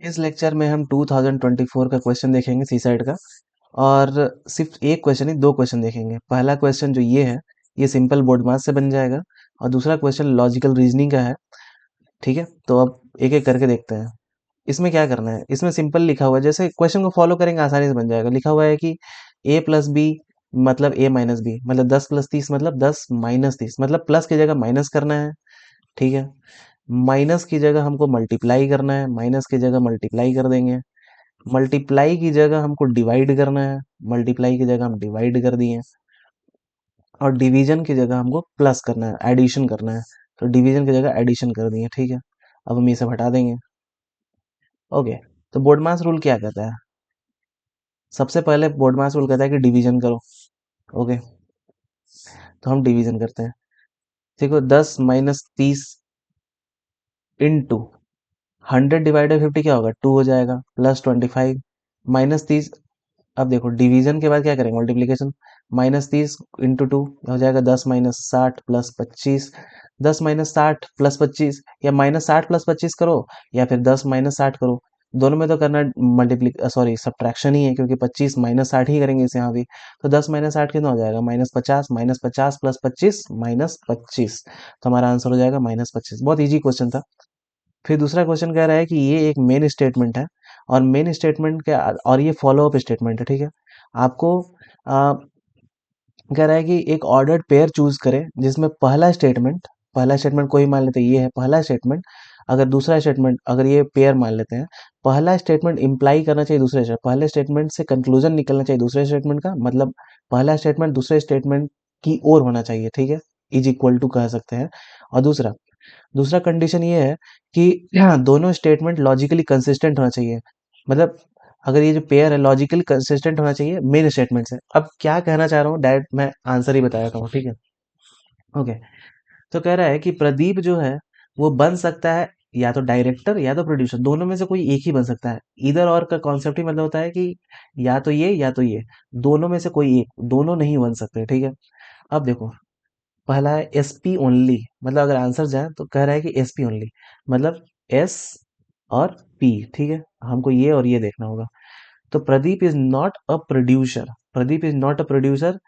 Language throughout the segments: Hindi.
इस लेक्चर में हम 2024 का क्वेश्चन देखेंगे सी साइड का। और सिर्फ एक क्वेश्चन ही, दो क्वेश्चन देखेंगे। पहला क्वेश्चन जो ये है, ये सिंपल बोर्ड मास से बन जाएगा। और दूसरा क्वेश्चन लॉजिकल रीजनिंग का है। ठीक है, तो अब एक एक करके देखते हैं। इसमें क्या करना है, इसमें सिंपल लिखा हुआ है, जैसे क्वेश्चन को फॉलो करेंगे आसानी से बन जाएगा। लिखा हुआ है कि a प्लस बी मतलब a माइनस बी, मतलब 10 प्लस 30 मतलब 10 माइनस 30, मतलब प्लस की जगह माइनस करना है। ठीक है, माइनस की जगह हमको मल्टीप्लाई करना है, माइनस की जगह मल्टीप्लाई कर देंगे। मल्टीप्लाई की जगह हमको डिवाइड करना है, मल्टीप्लाई की जगह हम डिवाइड कर दिए। और डिवीजन की जगह हमको प्लस करना है, एडिशन करना है, तो डिवीजन की जगह एडिशन कर दिए। ठीक है, अब हम ये सब हटा देंगे। ओके, तो बोर्ड मास रूल क्या कहता है? सबसे पहले बोर्ड मास रूल कहता है कि डिवीजन करो। ओके, तो हम डिवीजन करते हैं। देखो, 10 - 30 इंटू 100/50 क्या होगा? 2 हो जाएगा, प्लस 25 -30। अब देखो, डिवीजन के बाद क्या करेंगे? मल्टीप्लीकेशन। -30 इंटू 2 हो जाएगा 10 - 60 प्लस 25। 10 - 60 प्लस 25, या -60 प्लस 25 करो, या फिर 10 - 60 करो। दोनों में तो करना मल्टीप्ली सॉरी सब्ट्रैक्शन ही है, क्योंकि 25 -60 ही करेंगे इसे यहाँ भी। तो 10 - 60 कितना हो जाएगा? -50, -50 प्लस 25 -25। तो हमारा आंसर हो जाएगा -25। बहुत इजी क्वेश्चन था। फिर दूसरा क्वेश्चन कह रहा है कि ये एक मेन स्टेटमेंट है, और मेन स्टेटमेंट के और ये फॉलो अप स्टेटमेंट है। ठीक है, आपको आ, कह रहा है कि एक ऑर्डर्ड पेयर चूज करें जिसमें पहला स्टेटमेंट कोई मान लेते हैं, ये है पहला स्टेटमेंट। अगर दूसरा स्टेटमेंट, अगर ये पेयर मान लेते हैं, पहला स्टेटमेंट इंप्लाई करना चाहिए दूसरे स्टेटमेंट, पहले स्टेटमेंट से कंक्लूजन निकलना चाहिए दूसरे स्टेटमेंट का, मतलब पहला स्टेटमेंट दूसरे स्टेटमेंट की ओर होना चाहिए। ठीक है, इज इक्वल टू कह सकते हैं। और दूसरा दूसरा कंडीशन ये है कि दोनों स्टेटमेंट लॉजिकली कंसिस्टेंट होना चाहिए। मतलब अगर ये जो पेयर है लॉजिकली कंसिस्टेंट होना चाहिए मेन स्टेटमेंट से। अब क्या कहना चाह रहा हूँ डायरेक्ट मैं आंसर ही बताया हूँ। ठीक है, ओके। तो कह रहा है कि प्रदीप जो है वो बन सकता है या तो डायरेक्टर या तो प्रोड्यूसर, दोनों में से कोई एक ही बन सकता है। इधर और का कॉन्सेप्ट ही मतलब होता है कि या तो ये या तो ये, दोनों में से कोई एक, दोनों नहीं बन सकते। ठीक है, अब देखो, पहला है एसपी ओनली, मतलब अगर आंसर जाए तो कह रहा है कि एसपी ओनली, मतलब एस और पी। ठीक है, हमको ये और ये देखना होगा। तो Pradeep is not a producer, Pradeep is not a producer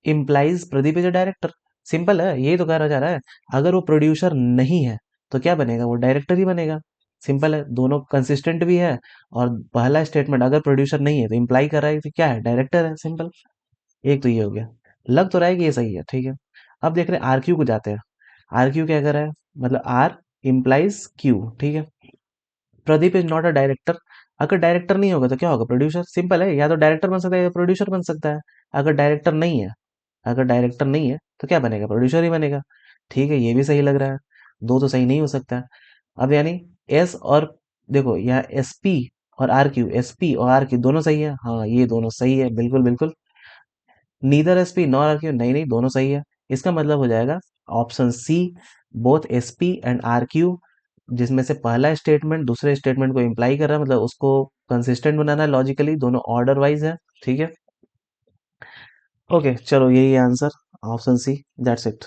implies Pradeep is a director. Simple है, यही तो कहा जा रहा है। अगर वो प्रोड्यूसर नहीं है तो क्या बनेगा? वो डायरेक्टर ही बनेगा। सिंपल है, दोनों कंसिस्टेंट भी है। और पहला स्टेटमेंट अगर प्रोड्यूसर नहीं है तो इम्प्लाई कर रहा है कि क्या है? डायरेक्टर है। सिंपल, एक तो ये हो गया। लग तो रहा है कि ये सही है। ठीक है, अब देख रहे हैं आर क्यू को जाते हैं। आर क्यू क्या कर रहा है? मतलब आर इम्प्लाइज क्यू। ठीक है, Pradeep is not a director. अगर डायरेक्टर नहीं होगा तो क्या होगा? प्रोड्यूसर। सिंपल है, या तो डायरेक्टर बन सकता है या प्रोड्यूसर बन सकता है। अगर डायरेक्टर नहीं है, अगर डायरेक्टर नहीं है तो क्या बनेगा? प्रोड्यूसर ही बनेगा। ठीक है, ये भी सही लग रहा है। दो तो सही नहीं हो सकता। अब यानी एस और, देखो यहाँ एस पी और आर क्यू, एस पी और आर क्यू दोनों सही है। हाँ, ये दोनों सही है, बिल्कुल बिल्कुल। Neither S P nor R Q, नहीं नहीं, दोनों सही है। इसका मतलब हो जाएगा option C, both S P and R Q, जिसमें से पहला स्टेटमेंट दूसरे स्टेटमेंट को इम्प्लाई कर रहा है, मतलब उसको कंसिस्टेंट बनाना है लॉजिकली, दोनों ऑर्डर वाइज है। ठीक है, ओके, चलो यही answer, option C, that's it.